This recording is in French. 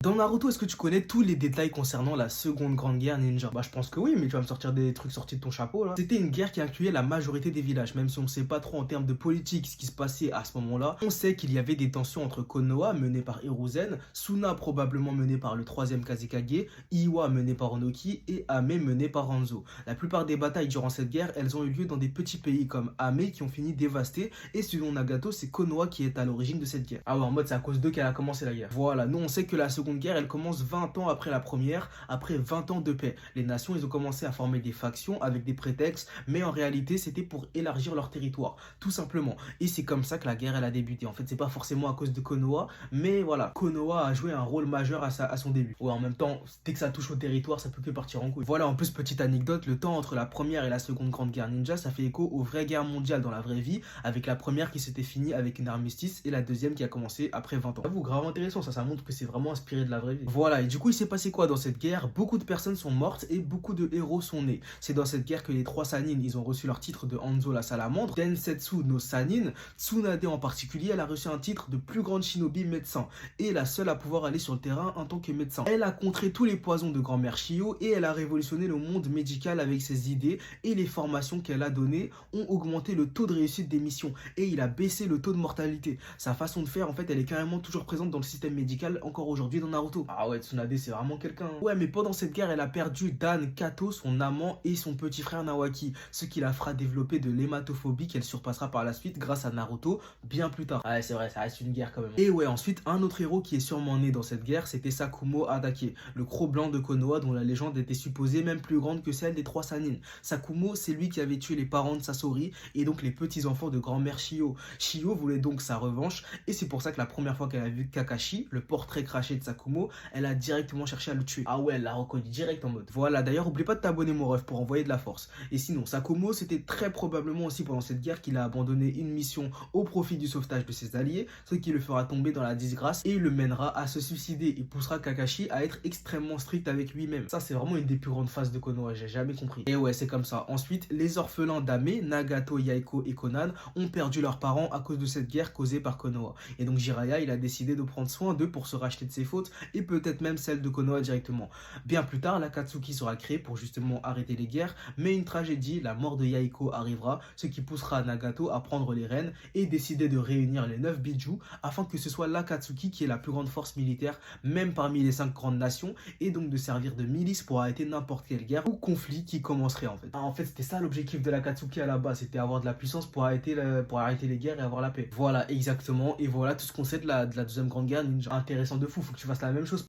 Dans Naruto, est-ce que tu connais tous les détails concernant la seconde grande guerre ninja? Bah je pense que oui, mais tu vas me sortir des trucs sortis de ton chapeau là. C'était une guerre qui incluait la majorité des villages, même si on sait pas trop en termes de politique ce qui se passait à ce moment-là. On sait qu'il y avait des tensions entre Konoha, mené par Hiruzen, Suna probablement mené par le troisième Kazekage, Iwa mené par Onoki et Ame mené par Hanzo. La plupart des batailles durant cette guerre, elles ont eu lieu dans des petits pays comme Ame qui ont fini dévastés, et selon Nagato, c'est Konoha qui est à l'origine de cette guerre. Ah ouais, en mode c'est à cause d'eux qu'elle a commencé la guerre. Voilà, nous on sait que la seconde guerre, elle commence 20 ans après la première, après 20 ans de paix. Les nations, ils ont commencé à former des factions avec des prétextes, mais en réalité, c'était pour élargir leur territoire, tout simplement. Et c'est comme ça que la guerre, elle a débuté. En fait, c'est pas forcément à cause de Konoha, mais voilà, Konoha a joué un rôle majeur à son début. Ouais, en même temps, dès que ça touche au territoire, ça peut que partir en couille. Voilà, en plus, petite anecdote, le temps entre la première et la seconde grande guerre ninja, ça fait écho aux vraies guerres mondiales dans la vraie vie, avec la première qui s'était finie avec une armistice et la deuxième qui a commencé après 20 ans. J'avoue, grave intéressant, ça montre que c'est vraiment inspiré de la vraie vie. Voilà, et du coup, il s'est passé quoi dans cette guerre? Beaucoup de personnes sont mortes et beaucoup de héros sont nés. C'est dans cette guerre que les trois Sannin, ils ont reçu leur titre de Hanzo la salamandre, Densetsu no Sannin, Tsunade en particulier, elle a reçu un titre de plus grande shinobi médecin, et la seule à pouvoir aller sur le terrain en tant que médecin. Elle a contré tous les poisons de grand-mère Shio, et elle a révolutionné le monde médical avec ses idées, et les formations qu'elle a données ont augmenté le taux de réussite des missions, et il a baissé le taux de mortalité. Sa façon de faire, en fait, elle est carrément toujours présente dans le système médical encore aujourd'hui dans Naruto. Ah ouais, Tsunade, c'est vraiment quelqu'un. Ouais, mais pendant cette guerre, elle a perdu Dan, Kato, son amant et son petit frère Nawaki, ce qui la fera développer de l'hématophobie qu'elle surpassera par la suite grâce à Naruto bien plus tard. Ouais, c'est vrai, ça reste une guerre quand même. Et ouais, ensuite, un autre héros qui est sûrement né dans cette guerre, c'était Sakumo Hadake, le croc blanc de Konoha dont la légende était supposée même plus grande que celle des trois Sannin. Sakumo, c'est lui qui avait tué les parents de Sasori et donc les petits-enfants de grand-mère Shio. Shio voulait donc sa revanche, et c'est pour ça que la première fois qu'elle a vu Kakashi, le portrait craché de Sakumo, elle a directement cherché à le tuer. Ah ouais, elle l'a reconnu direct en mode. Voilà, d'ailleurs, oublie pas de t'abonner mon ref pour envoyer de la force. Et sinon, Sakumo, c'était très probablement aussi pendant cette guerre qu'il a abandonné une mission au profit du sauvetage de ses alliés, ce qui le fera tomber dans la disgrâce et le mènera à se suicider et poussera Kakashi à être extrêmement strict avec lui-même. Ça, c'est vraiment une des plus grandes phases de Konoha, j'ai jamais compris. Et ouais, c'est comme ça. Ensuite, les orphelins d'Ame, Nagato, Yaeko et Konan ont perdu leurs parents à cause de cette guerre causée par Konoha. Et donc Jiraiya, il a décidé de prendre soin d'eux pour se racheter de ses fautes et peut-être même celle de Konoha directement. Bien plus tard, l'Akatsuki sera créée pour justement arrêter les guerres, mais une tragédie, la mort de Yaeko arrivera, ce qui poussera Nagato à prendre les rênes et décider de réunir les 9 Biju afin que ce soit l'Akatsuki qui est la plus grande force militaire, même parmi les 5 grandes nations, et donc de servir de milice pour arrêter n'importe quelle guerre ou conflit qui commencerait en fait. En fait, c'était ça l'objectif de l'Akatsuki à la base, c'était avoir de la puissance pour arrêter les guerres et avoir la paix. Voilà, exactement, et voilà tout ce qu'on sait de la deuxième grande guerre ninja. Intéressant de fou, faut que tu fasses la même chose.